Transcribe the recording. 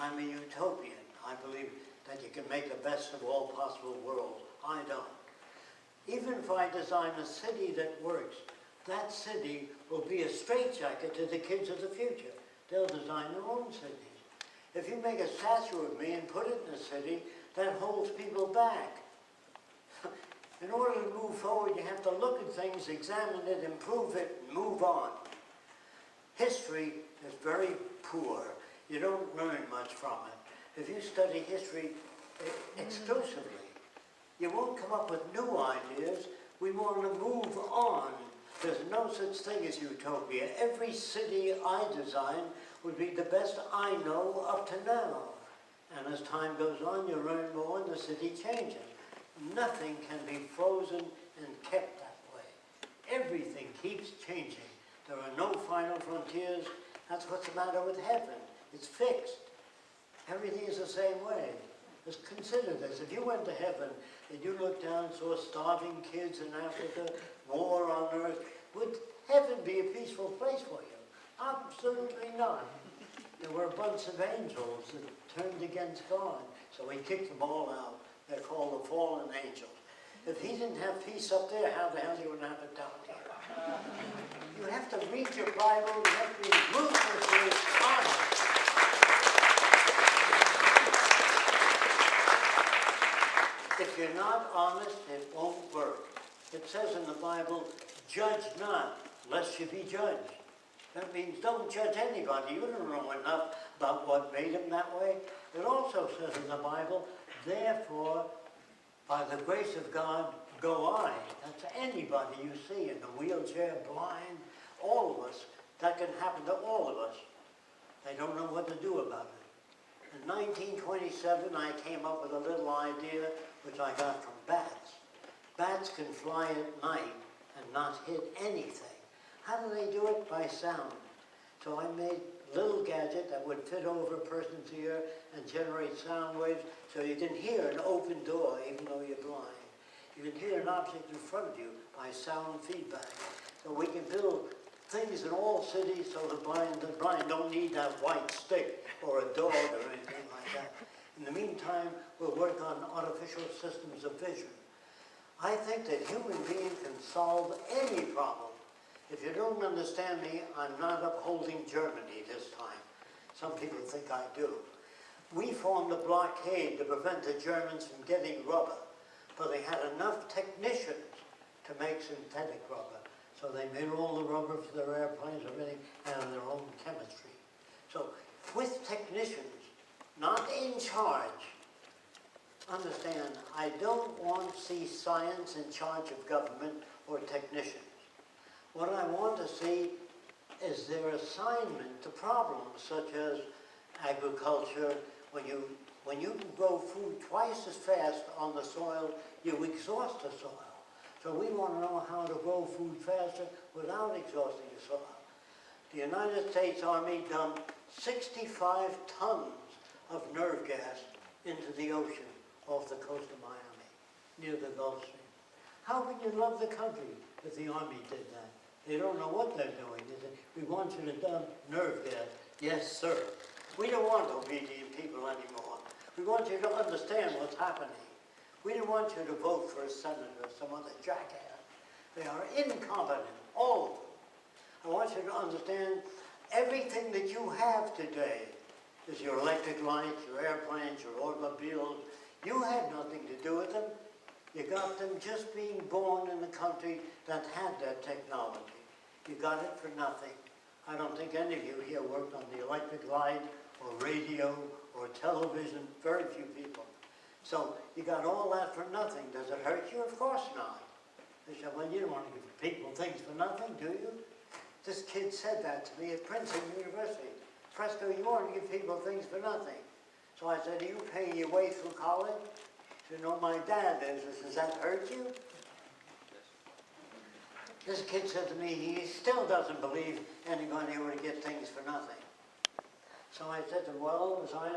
I'm a utopian. I believe that you can make the best of all possible worlds. I don't. Even if I design a city that works, that city will be a straitjacket to the kids of the future. They'll design their own cities. If you make a statue of me and put it in a city, that holds people back. In order to move forward, you have to look at things, examine it, improve it, and move on. History is very poor. You don't learn much from it. If you study history exclusively, you won't come up with new ideas. We want to move on. There's no such thing as utopia. Every city I design would be the best I know up to now. And as time goes on, you learn more and the city changes. Nothing can be frozen and kept that way. Everything keeps changing. There are no final frontiers. That's what's the matter with heaven. It's fixed. Everything is the same way. Just consider this. If you went to heaven and you looked down and saw starving kids in Africa, war on earth, would heaven be a peaceful place for you? Absolutely not. There were a bunch of angels that turned against God, so he kicked them all out. They're called the fallen angels. If he didn't have peace up there, how the hell are you going to have it down here? You have to read your Bible. You have to be ruthlessly honest. If you're not honest, it won't work. It says in the Bible, judge not, lest you be judged. That means don't judge anybody. You don't know enough about what made them that way. It also says in the Bible, therefore, by the grace of God, go I. That's anybody you see in a wheelchair, blind, all of us. That can happen to all of us. They don't know what to do about it. In 1927, I came up with a little idea which I got from bats. Bats can fly at night and not hit anything. How do they do it? By sound. So I made a little gadget that would fit over a person's ear and generate sound waves so you can hear an open door even though you're blind. You can hear an object in front of you by sound feedback. So we can build things in all cities so the blind don't need that white stick or a dog or anything like that. In the meantime, we'll work on artificial systems of vision. I think that human beings can solve any problem. If you don't understand me, I'm not upholding Germany this time. Some people think I do. We formed a blockade to prevent the Germans from getting rubber, but they had enough technicians to make synthetic rubber. So they made all the rubber for their airplanes, everything, out of their own chemistry. So with technicians, not in charge, understand, I don't want to see science in charge of government or technicians. What I want to see is their assignment to problems such as agriculture. When you can grow food twice as fast on the soil, you exhaust the soil. So we want to know how to grow food faster without exhausting the soil. The United States Army dumped 65 tons of nerve gas into the ocean off the coast of Miami, near the Gulf Stream. How can you love the country if the Army did that? They don't know what they're doing. They say, we want you to dump nerve gas. Yes, sir. We don't want obedient people anymore. We want you to understand what's happening. We don't want you to vote for a senator or some other jackass. They are incompetent, all of them. I want you to understand everything that you have today is your electric lights, your airplanes, your automobiles. You had nothing to do with them. You got them just being born in a country that had that technology. You got it for nothing. I don't think any of you here worked on the electric light or radio or television, very few people. So you got all that for nothing. Does it hurt you? Of course not. They said, well, you don't want to give people things for nothing, do you? This kid said that to me at Princeton University. Presto, you want to give people things for nothing. So I said, are you paying your way through college? He said, no, my dad is. I said, does that hurt you? This kid said to me, he still doesn't believe anybody would get things for nothing. So I said to him, well, as I